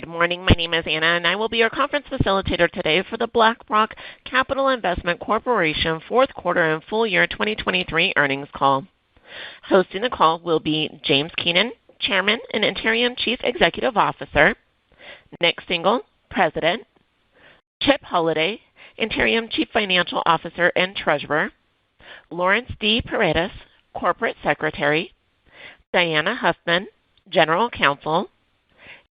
Good morning. My name is Anna, and I will be your conference facilitator today for the BlackRock Capital Investment Corporation fourth quarter and full year 2023 earnings call. Hosting the call will be James Keenan, Chairman and Interim Chief Executive Officer, Nick Stingel, President, Chip Holladay, Interim Chief Financial Officer and Treasurer, Lawrence D. Paredes, Corporate Secretary, Diana Huffman, General Counsel,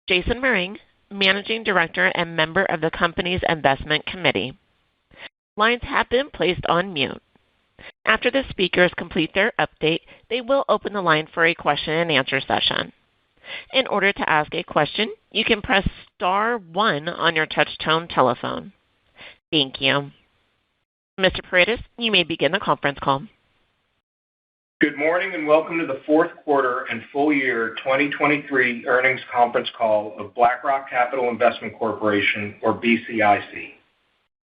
Jason Mering, Managing Director and member of the company's investment committee. Lines have been placed on mute. After the speakers complete their update, they will open the line for a question-and-answer session. In order to ask a question, you can press star 1 on your touch-tone telephone. Thank you. Mr. Paredes, you may begin the conference call. Good morning and welcome to the fourth quarter and full year 2023 earnings conference call of BlackRock Capital Investment Corporation, or BCIC.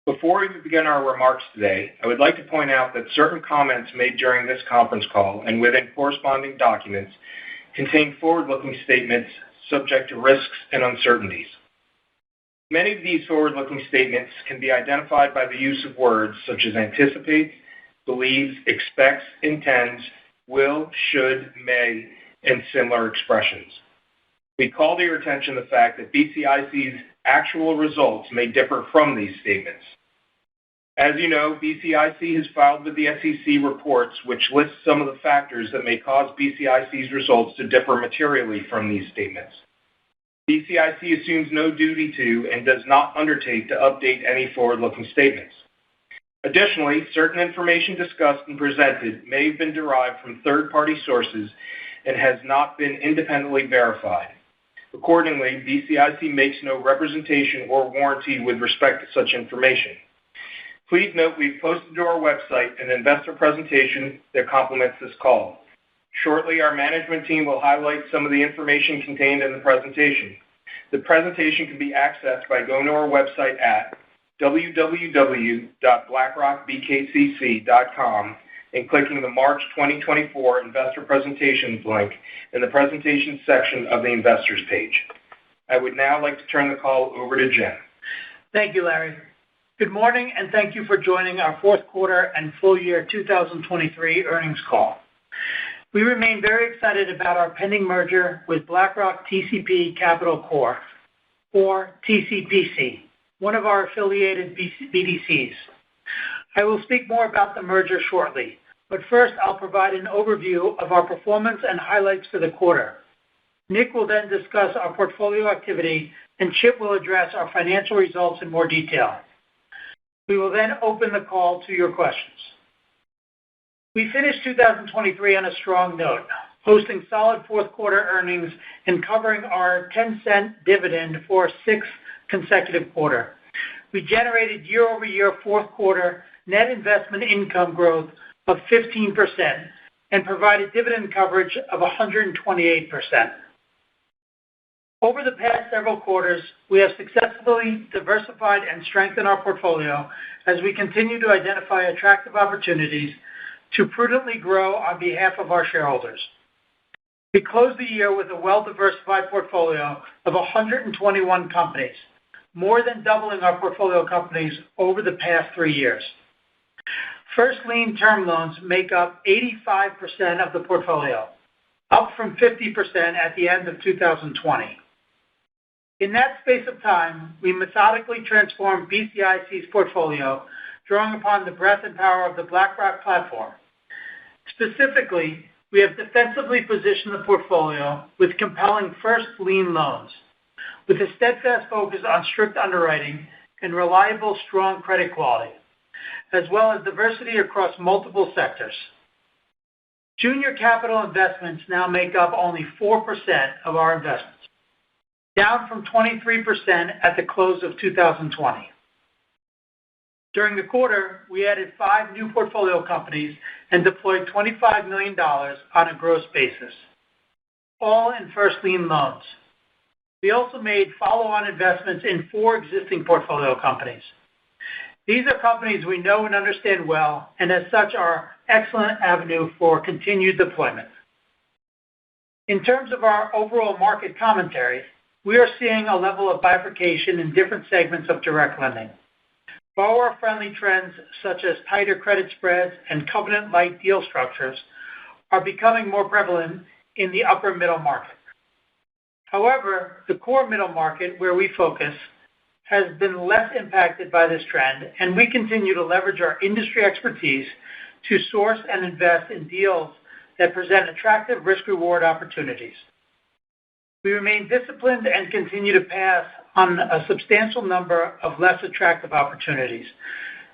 Before we begin our remarks today, I would like to point out that certain comments made during this conference call and within corresponding documents contain forward-looking statements subject to risks and uncertainties. Many of these forward-looking statements can be identified by the use of words such as anticipates, believes, expects, intends, will, should, may, and similar expressions. We call to your attention the fact that BCIC's actual results may differ from these statements. As you know, BCIC has filed with the SEC reports which list some of the factors that may cause BCIC's results to differ materially from these statements. BCIC assumes no duty to and does not undertake to update any forward-looking statements. Additionally, certain information discussed and presented may have been derived from third-party sources and has not been independently verified. Accordingly, BCIC makes no representation or warranty with respect to such information. Please note we've posted to our website an investor presentation that complements this call. Shortly, our management team will highlight some of the information contained in the presentation. The presentation can be accessed by going to our website at www.blackrockbkcc.com and clicking the March 2024 Investor Presentations link in the Presentations section of the Investors page. I would now like to turn the call over to Jim. Thank you, Larry. Good morning, and thank you for joining our fourth quarter and full year 2023 earnings call. We remain very excited about our pending merger with BlackRock TCP Capital Corp, or TCPC, one of our affiliated BDCs. I will speak more about the merger shortly, but first I'll provide an overview of our performance and highlights for the quarter. Nick will then discuss our portfolio activity, and Chip will address our financial results in more detail. We will then open the call to your questions. We finished 2023 on a strong note, posting solid fourth quarter earnings and covering our 10-cent dividend for a sixth consecutive quarter. We generated year-over-year fourth quarter net investment income growth of 15% and provided dividend coverage of 128%. Over the past several quarters, we have successfully diversified and strengthened our portfolio as we continue to identify attractive opportunities to prudently grow on behalf of our shareholders. We closed the year with a well-diversified portfolio of 121 companies, more than doubling our portfolio companies over the past 3 years. First lien term loans make up 85% of the portfolio, up from 50% at the end of 2020. In that space of time, we methodically transformed BCIC's portfolio, drawing upon the breadth and power of the BlackRock platform. Specifically, we have defensively positioned the portfolio with compelling first lien loans, with a steadfast focus on strict underwriting and reliable, strong credit quality, as well as diversity across multiple sectors. Junior capital investments now make up only 4% of our investments, down from 23% at the close of 2020. During the quarter, we added 5 new portfolio companies and deployed $25 million on a gross basis, all in first lien loans. We also made follow-on investments in 4 existing portfolio companies. These are companies we know and understand well, and as such are excellent avenue for continued deployment. In terms of our overall market commentary, we are seeing a level of bifurcation in different segments of direct lending. Borrower-friendly trends such as tighter credit spreads and covenant-light deal structures are becoming more prevalent in the upper middle market. However, the core middle market, where we focus, has been less impacted by this trend, and we continue to leverage our industry expertise to source and invest in deals that present attractive risk-reward opportunities. We remain disciplined and continue to pass on a substantial number of less attractive opportunities,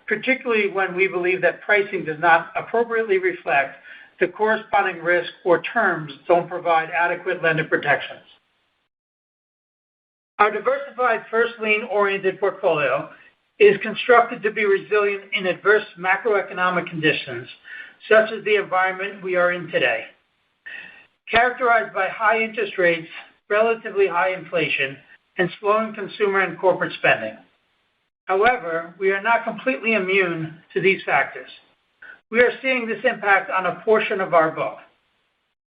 particularly when we believe that pricing does not appropriately reflect the corresponding risk or terms don't provide adequate lender protections. Our diversified first lien-oriented portfolio is constructed to be resilient in adverse macroeconomic conditions, such as the environment we are in today. Characterized by high interest rates, relatively high inflation, and slowing consumer and corporate spending. However, we are not completely immune to these factors. We are seeing this impact on a portion of our book.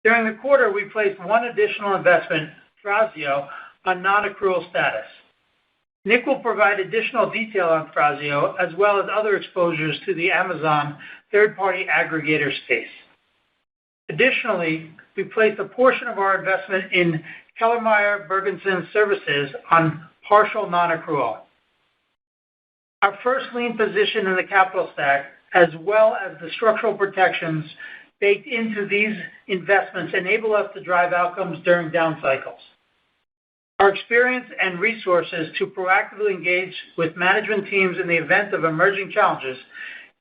During the quarter, we placed one additional investment, Thrasio, on non-accrual status. Nick will provide additional detail on Thrasio, as well as other exposures to the Amazon third-party aggregator space. Additionally, we placed a portion of our investment in Kellermeyer Bergensen Services on partial non-accrual. Our first lien position in the capital stack, as well as the structural protections baked into these investments, enable us to drive outcomes during down cycles. Our experience and resources to proactively engage with management teams in the event of emerging challenges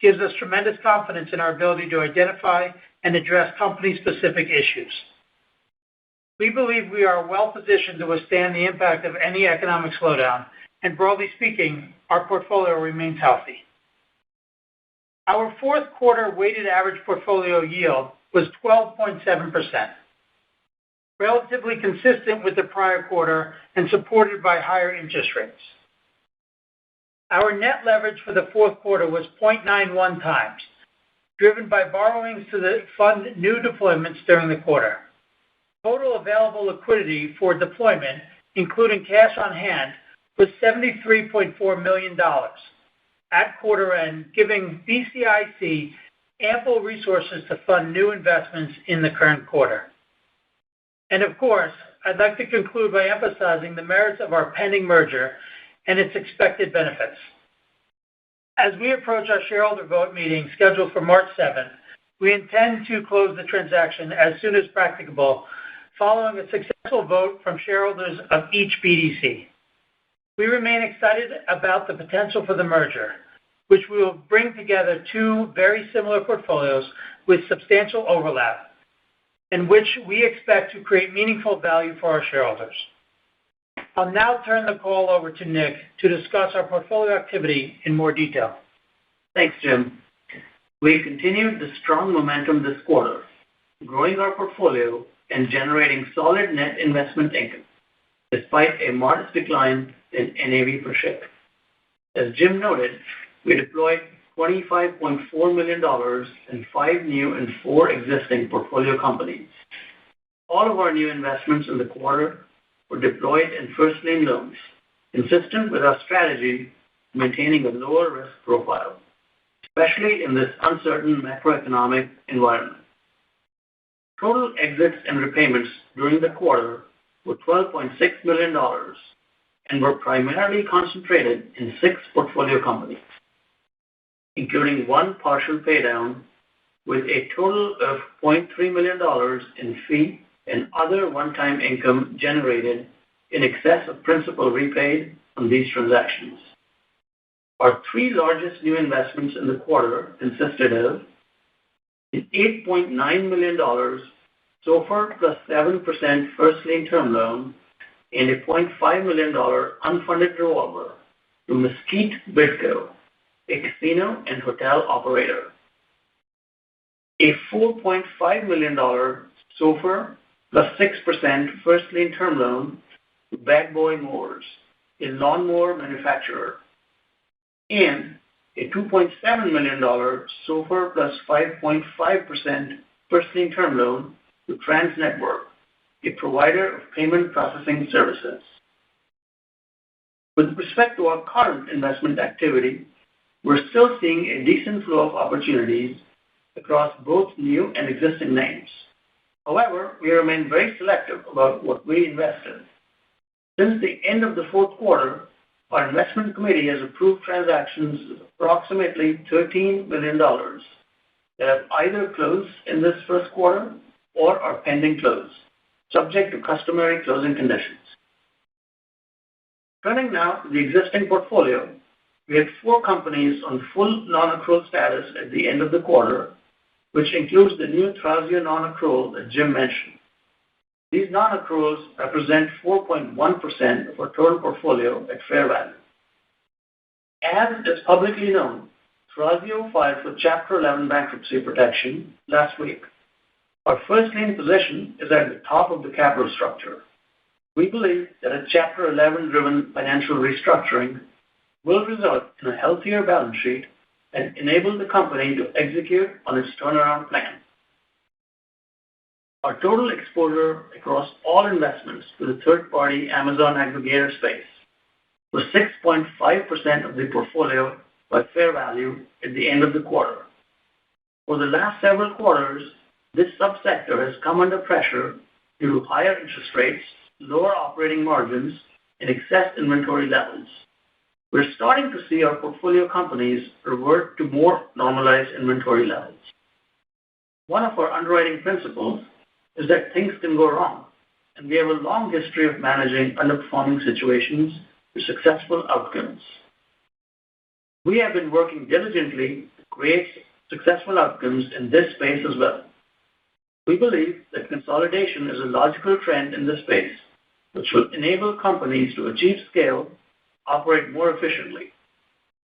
gives us tremendous confidence in our ability to identify and address company-specific issues. We believe we are well positioned to withstand the impact of any economic slowdown, and broadly speaking, our portfolio remains healthy. Our fourth quarter weighted average portfolio yield was 12.7%, relatively consistent with the prior quarter and supported by higher interest rates. Our net leverage for the fourth quarter was 0.91 times, driven by borrowings to fund new deployments during the quarter. Total available liquidity for deployment, including cash on hand, was $73.4 million at quarter end, giving BCIC ample resources to fund new investments in the current quarter. And of course, I'd like to conclude by emphasizing the merits of our pending merger and its expected benefits. As we approach our shareholder vote meeting scheduled for March 7th, we intend to close the transaction as soon as practicable, following a successful vote from shareholders of each BDC. We remain excited about the potential for the merger, which will bring together two very similar portfolios with substantial overlap, and which we expect to create meaningful value for our shareholders. I'll now turn the call over to Nick to discuss our portfolio activity in more detail. Thanks, Jim. We continued the strong momentum this quarter, growing our portfolio and generating solid net investment income, despite a modest decline in NAV per share. As Jim noted, we deployed $25.4 million in 5 new and 4 existing portfolio companies. All of our new investments in the quarter were deployed in first lien loans, consistent with our strategy of maintaining a lower risk profile, especially in this uncertain macroeconomic environment. Total exits and repayments during the quarter were $12.6 million and were primarily concentrated in 6 portfolio companies, including 1 partial paydown with a total of $0.3 million in fee and other one-time income generated in excess of principal repaid on these transactions. Our 3 largest new investments in the quarter consisted of an $8.9 million SOFR plus 7% first lien term loan and a $0.5 million unfunded revolver to Mesquite Bidco, a casino and hotel operator. A $4.5 million SOFR plus 6% first lien term loan to Bad Boy Mowers, a lawnmower manufacturer, and a $2.7 million SOFR plus 5.5% first lien term loan to Trans Network, a provider of payment processing services. With respect to our current investment activity, we're still seeing a decent flow of opportunities across both new and existing names. However, we remain very selective about what we invest in. Since the end of the fourth quarter, our investment committee has approved transactions of approximately $13 million that have either closed in this first quarter or are pending close, subject to customary closing conditions. Turning now to the existing portfolio, we had 4 companies on full non-accrual status at the end of the quarter, which includes the new Thrasio non-accrual that Jim mentioned. These non-accruals represent 4.1% of our total portfolio at fair value. As is publicly known, Thrasio filed for Chapter 11 bankruptcy protection last week. Our first lien position is at the top of the capital structure. We believe that a Chapter 11-driven financial restructuring will result in a healthier balance sheet and enable the company to execute on its turnaround plan. Our total exposure across all investments to the third-party Amazon aggregator space was 6.5% of the portfolio by fair value at the end of the quarter. For the last several quarters, this subsector has come under pressure due to higher interest rates, lower operating margins, and excess inventory levels. We're starting to see our portfolio companies revert to more normalized inventory levels. One of our underwriting principles is that things can go wrong, and we have a long history of managing underperforming situations to successful outcomes. We have been working diligently to create successful outcomes in this space as well. We believe that consolidation is a logical trend in this space, which will enable companies to achieve scale, operate more efficiently.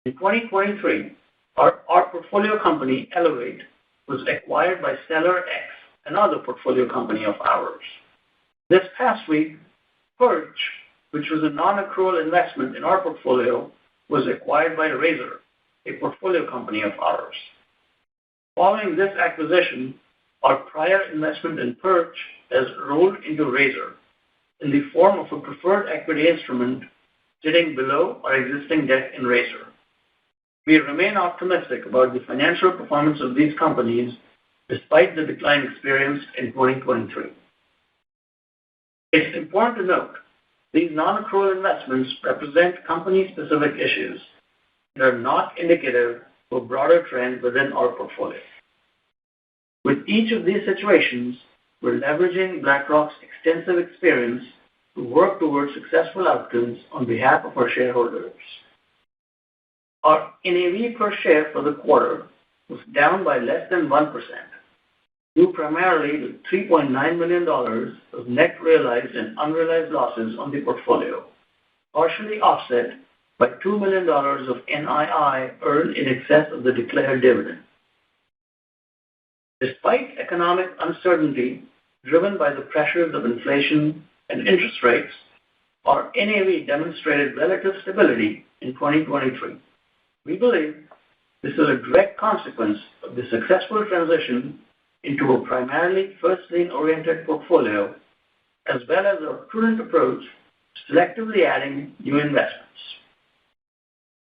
In 2023, our portfolio company, Elevate, was acquired by Seller X, another portfolio company of ours. This past week, Perch, which was a non-accrual investment in our portfolio, was acquired by Razor, a portfolio company of ours. Following this acquisition, our prior investment in Perch has rolled into Razor in the form of a preferred equity instrument sitting below our existing debt in Razor. We remain optimistic about the financial performance of these companies despite the decline experienced in 2023. It's important to note these non-accrual investments represent company-specific issues and are not indicative of a broader trend within our portfolio. With each of these situations, we're leveraging BlackRock's extensive experience to work towards successful outcomes on behalf of our shareholders. Our NAV per share for the quarter was down by less than 1%, due primarily to $3.9 million of net realized and unrealized losses on the portfolio, partially offset by $2 million of NII earned in excess of the declared dividend. Despite economic uncertainty driven by the pressures of inflation and interest rates, our NAV demonstrated relative stability in 2023. We believe this is a direct consequence of the successful transition into a primarily first lien-oriented portfolio, as well as our prudent approach to selectively adding new investments.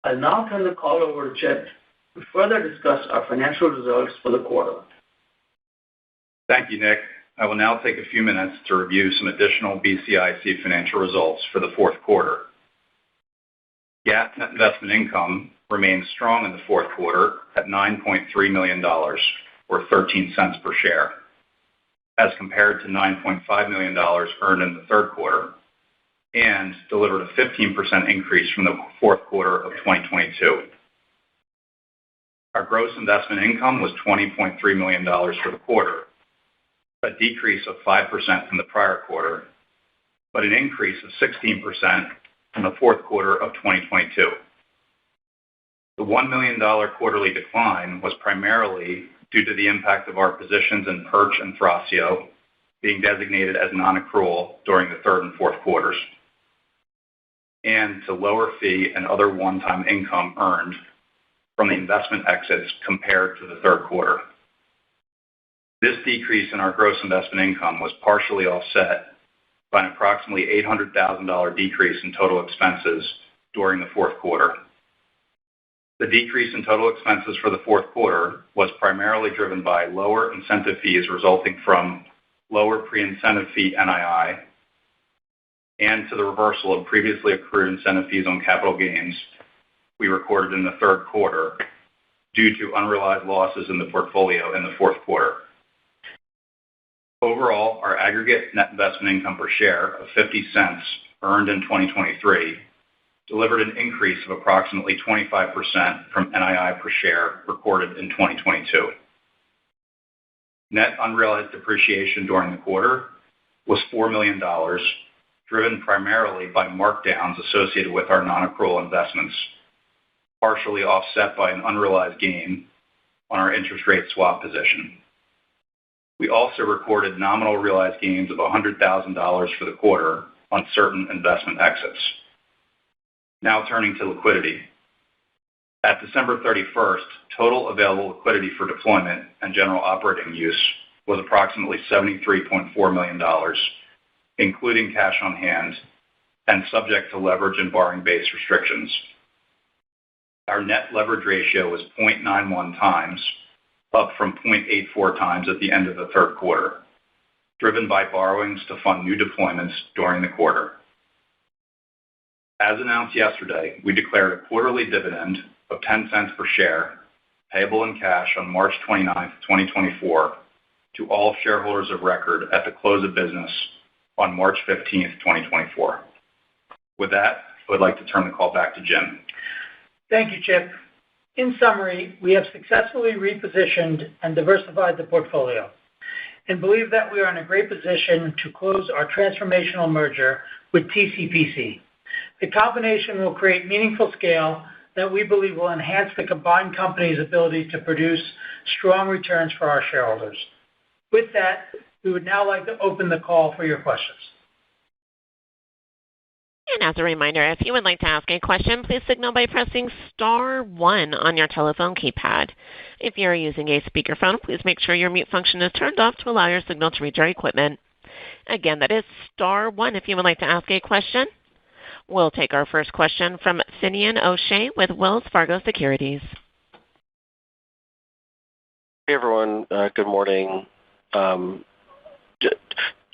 I'll now turn the call over to Chip to further discuss our financial results for the quarter. Thank you, Nick. I will now take a few minutes to review some additional BCIC financial results for the fourth quarter. GAAP net investment income remained strong in the fourth quarter at $9.3 million, or 13 cents per share, as compared to $9.5 million earned in the third quarter, and delivered a 15% increase from the fourth quarter of 2022. Our gross investment income was $20.3 million for the quarter, a decrease of 5% from the prior quarter, but an increase of 16% from the fourth quarter of 2022. The $1 million quarterly decline was primarily due to the impact of our positions in Perch and Thrasio being designated as non-accrual during the third and fourth quarters, and to lower fee and other one-time income earned from the investment exits compared to the third quarter. This decrease in our gross investment income was partially offset by an approximately $800,000 decrease in total expenses during the fourth quarter. The decrease in total expenses for the fourth quarter was primarily driven by lower incentive fees resulting from lower pre-incentive fee NII and to the reversal of previously accrued incentive fees on capital gains we recorded in the third quarter due to unrealized losses in the portfolio in the fourth quarter. Overall, our aggregate net investment income per share of 50 cents earned in 2023 delivered an increase of approximately 25% from NII per share recorded in 2022. Net unrealized depreciation during the quarter was $4 million, driven primarily by markdowns associated with our non-accrual investments, partially offset by an unrealized gain on our interest rate swap position. We also recorded nominal realized gains of $100,000 for the quarter on certain investment exits. Now turning to liquidity. At December 31st, total available liquidity for deployment and general operating use was approximately $73.4 million, including cash on hand and subject to leverage and borrowing base restrictions. Our net leverage ratio was 0.91 times, up from 0.84 times at the end of the third quarter, driven by borrowings to fund new deployments during the quarter. As announced yesterday, we declared a quarterly dividend of 10 cents per share, payable in cash on March 29, 2024, to all shareholders of record at the close of business on March 15, 2024. With that, I would like to turn the call back to Jim. Thank you, Chip. In summary, we have successfully repositioned and diversified the portfolio and believe that we are in a great position to close our transformational merger with TCPC. The combination will create meaningful scale that we believe will enhance the combined company's ability to produce strong returns for our shareholders. With that, we would now like to open the call for your questions. And as a reminder, if you would like to ask a question, please signal by pressing star 1 on your telephone keypad. If you are using a speakerphone, please make sure your mute function is turned off to allow your signal to reach our equipment. Again, that is star 1 if you would like to ask a question. We'll take our first question from Finian O'Shea with Wells Fargo Securities. Hey, everyone. Good morning.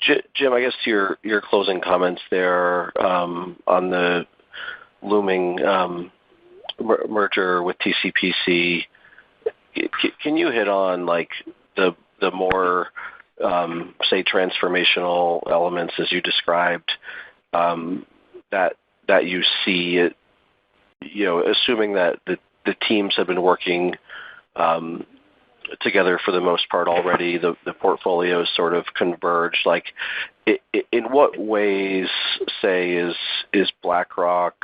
Jim, I guess your closing comments there on the looming merger with TCPC. Can you hit on like the more say transformational elements as you described that you see it, you know, assuming that the teams have been working together for the most part already, the portfolios sort of converged. Like, in what ways, say, is BlackRock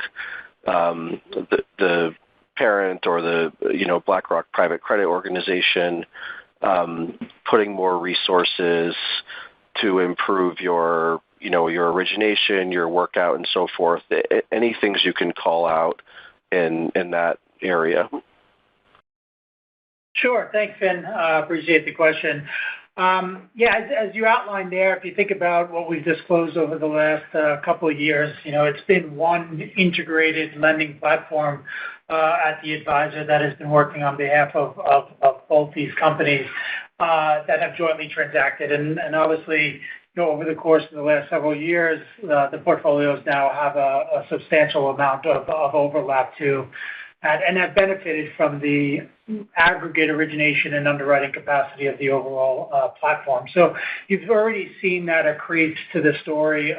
the parent or the BlackRock private credit organization putting more resources to improve your origination, your workout, and so forth? Any things you can call out in that area? Sure. Thanks, Finn. Appreciate the question. As you outlined there, if you think about what we've disclosed over the last couple of years, it's been one integrated lending platform at the advisor that has been working on behalf of both these companies that have jointly transacted. And obviously, over the course of the last several years, the portfolios now have a substantial amount of overlap too, and have benefited from the aggregate origination and underwriting capacity of the overall platform. So you've already seen that accrete to the story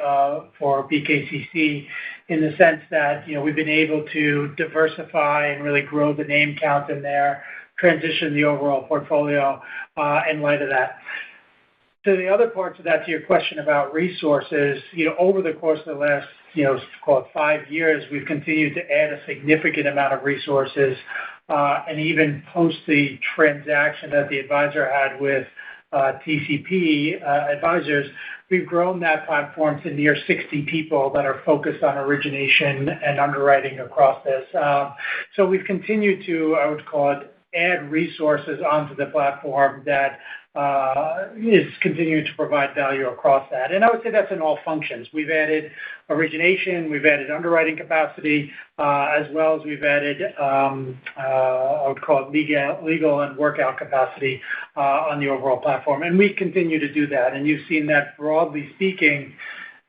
for BKCC in the sense that we've been able to diversify and really grow the name count in there, transition the overall portfolio in light of that. So the other parts of that, to your question about resources, over the course of the last, call it 5 years, we've continued to add a significant amount of resources, and even post the transaction that the advisor had with TCP advisors, we've grown that platform to near 60 people that are focused on origination and underwriting across this. So we've continued to, I would call it, add resources onto the platform that is continuing to provide value across that. And I would say that's in all functions. We've added origination, we've added underwriting capacity, as well as we've added, I would call it legal and workout capacity on the overall platform. And we continue to do that. And you've seen that, broadly speaking,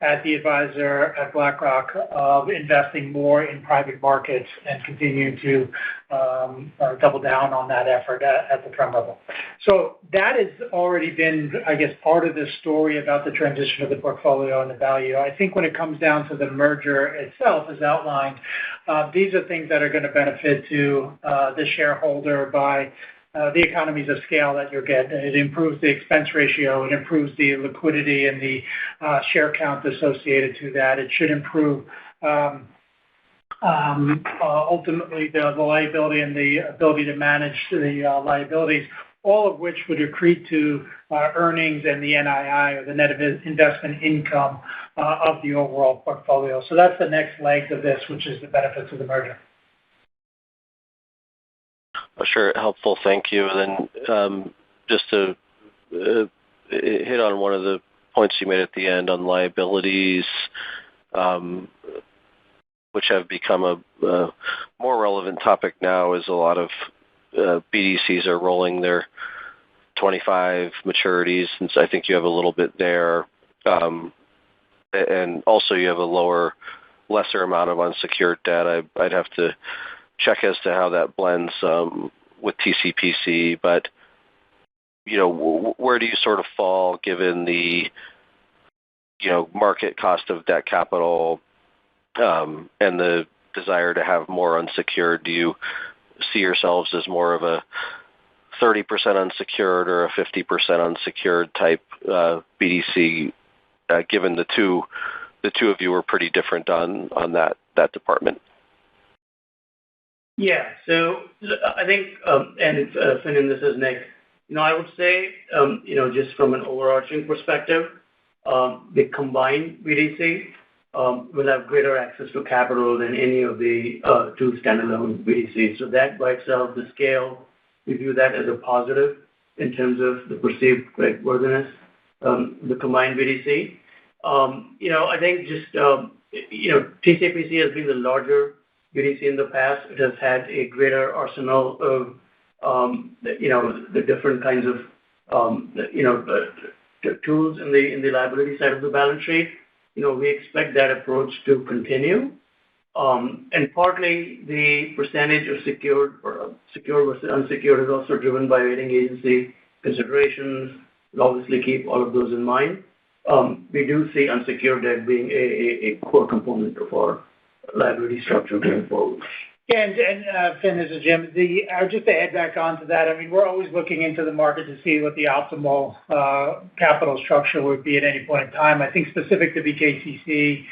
at the advisor at BlackRock of investing more in private markets and continuing to double down on that effort at the firm level. So that has already been, I guess, part of the story about the transition of the portfolio and the value. I think when it comes down to the merger itself, as outlined, these are things that are going to benefit to the shareholder by the economies of scale that you're getting. It improves the expense ratio. It improves the liquidity and the share count associated to that. It should improve ultimately the liability and the ability to manage the liabilities, all of which would accrete to earnings and the NII, or the net investment income of the overall portfolio. So that's the next leg of this, which is the benefits of the merger. Sure, helpful. Thank you. And then just to hit on one of the points you made at the end on liabilities, which have become a more relevant topic now, is a lot of BDCs are rolling their 25 maturities, and so I think you have a little bit there. And also you have a lesser amount of unsecured debt. I'd have to check as to how that blends with TCPC, but where do you sort of fall given the market cost of debt capital and the desire to have more unsecured? Do you see yourselves as more of a 30% unsecured or a 50% unsecured type BDC, given the two of you are pretty different on that department? Yeah. So I think, and Finn, this is Nick. I would say, just from an overarching perspective, the combined BDC will have greater access to capital than any of the two standalone BDCs. So that by itself, the scale, we view that as a positive in terms of the perceived creditworthiness, the combined BDC. I think just, TCPC has been the larger BDC in the past. It has had a greater arsenal of, the different kinds of, tools in the liability side of the balance sheet. We expect that approach to continue. And partly the percentage of secured versus unsecured is also driven by rating agency considerations. We'll obviously keep all of those in mind. We do see unsecured debt being a core component of our liability structure going forward. Yeah, and Finn, this is Jim. Just to add back onto that, we're always looking into the market to see what the optimal capital structure would be at any point in time. I think specific to BKCC,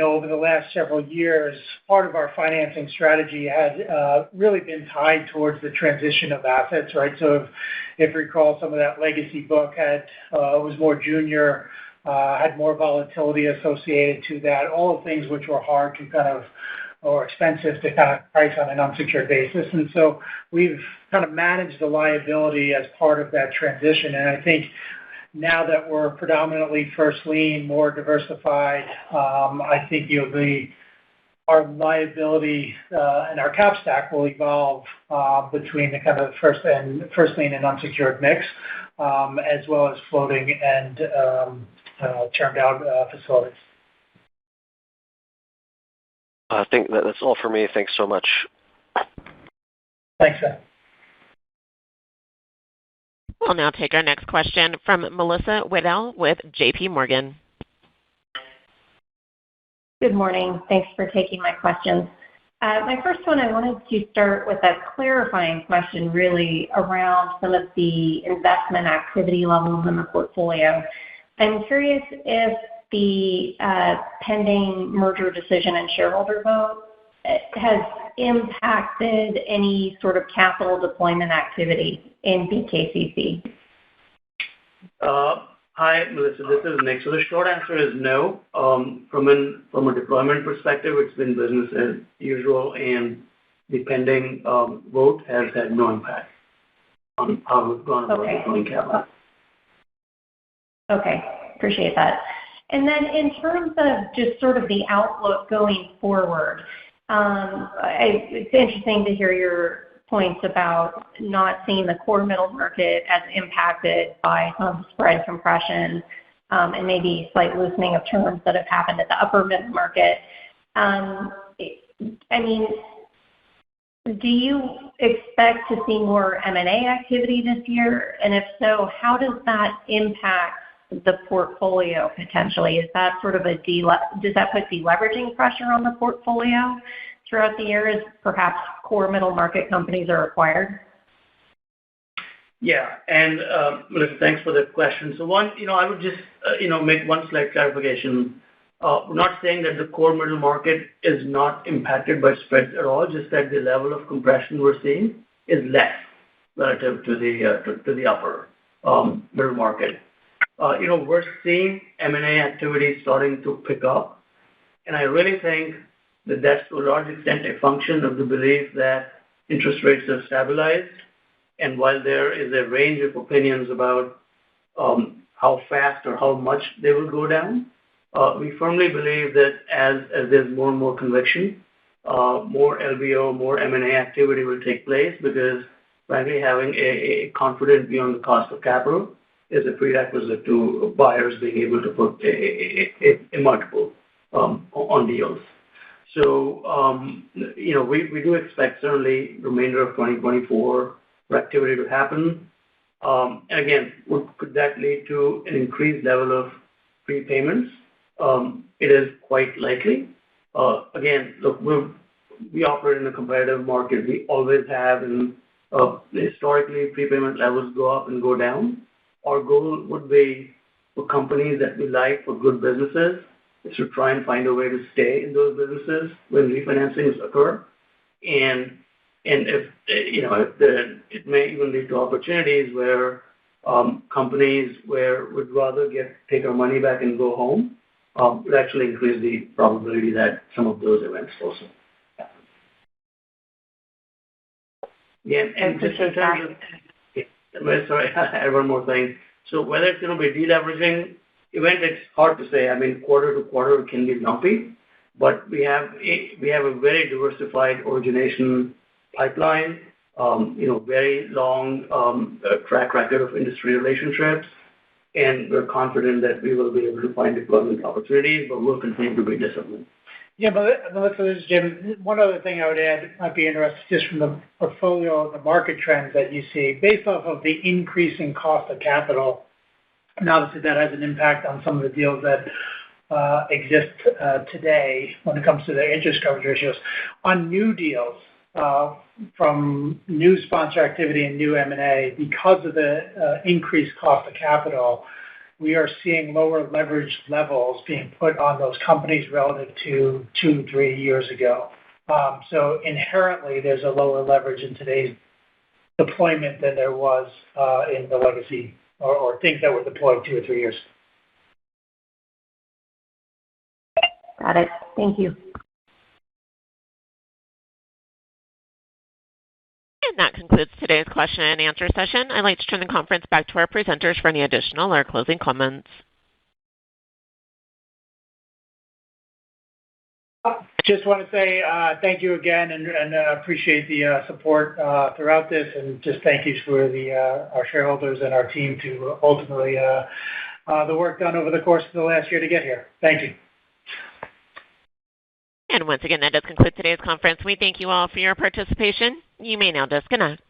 over the last several years, part of our financing strategy had really been tied towards the transition of assets, right? So if you recall, some of that legacy book was more junior, had more volatility associated to that, all the things which were hard to or expensive to price on an unsecured basis. And so we've managed the liability as part of that transition. And I think now that we're predominantly first lien, more diversified, I think our liability and our cap stack will evolve between the first lien and unsecured mix, as well as floating and termed out facilities. I think that's all for me. Thanks so much. Thanks, Finn. We'll now take our next question from Melissa Wedel with J.P. Morgan. Good morning. Thanks for taking my questions. My first one, I wanted to start with a clarifying question really around some of the investment activity levels in the portfolio. I'm curious if the pending merger decision and shareholder vote has impacted any sort of capital deployment activity in BKCC. Hi, Melissa. This is Nick. So the short answer is no. From a deployment perspective, it's been business as usual, and the pending vote has had no impact. on how we've gone about deploying capital. Okay, appreciate that. And then in terms of just sort of the outlook going forward, it's interesting to hear your points about not seeing the core middle market as impacted by some spread compression and maybe slight loosening of terms that have happened at the upper middle market. I mean, do you expect to see more M&A activity this year? And if so, how does that impact the portfolio potentially? Is that sort of does that put deleveraging pressure on the portfolio throughout the year as perhaps core middle market companies are acquired? Yeah, and Melissa, thanks for that question. So one, I would just, make one slight clarification. We're not saying that the core middle market is not impacted by spreads at all, just that the level of compression we're seeing is less relative to the upper middle market. We're seeing M&A activity starting to pick up, and I really think that that's to a large extent a function of the belief that interest rates have stabilized. And while there is a range of opinions about how fast or how much they will go down, we firmly believe that as there's more and more conviction, more LBO, more M&A activity will take place because, frankly, having a confident view on the cost of capital is a prerequisite to buyers being able to put a multiple on deals. So, we do expect certainly the remainder of 2024 for activity to happen. And again, could that lead to an increased level of prepayments? It is quite likely. Again, look, we operate in a competitive market. We always have, and historically, prepayment levels go up and go down. Our goal would be for companies that we like, for good businesses, is to try and find a way to stay in those businesses when refinancings occur. And if it may even lead to opportunities where companies would rather take our money back and go home, would actually increase the probability that some of those events also happen. Yeah, and just in terms of, sorry, I have one more thing. So whether it's going to be a deleveraging event, it's hard to say. I mean, quarter to quarter it can be lumpy, but we have a very diversified origination pipeline, very long track record of industry relationships, and we're confident that we will be able to find deployment opportunities, but we'll continue to be disciplined. Yeah, Melissa, this is Jim. One other thing I would add might be interesting just from the portfolio, the market trends that you see based off of the increasing cost of capital. And obviously that has an impact on some of the deals that exist today when it comes to the interest coverage ratios. On new deals, from new sponsor activity and new M&A, because of the increased cost of capital, we are seeing lower leverage levels being put on those companies relative to 2-3 years ago. So inherently, there's a lower leverage in today's deployment than there was in the legacy or things that were deployed 2 or 3 years. Got it. Thank you. And that concludes today's question and answer session. I'd like to turn the conference back to our presenters for any additional or closing comments. Just want to say thank you again and appreciate the support throughout this, and just thank you for our shareholders and our team to ultimately the work done over the course of the last year to get here. Thank you. And once again, that does conclude today's conference. We thank you all for your participation. You may now disconnect.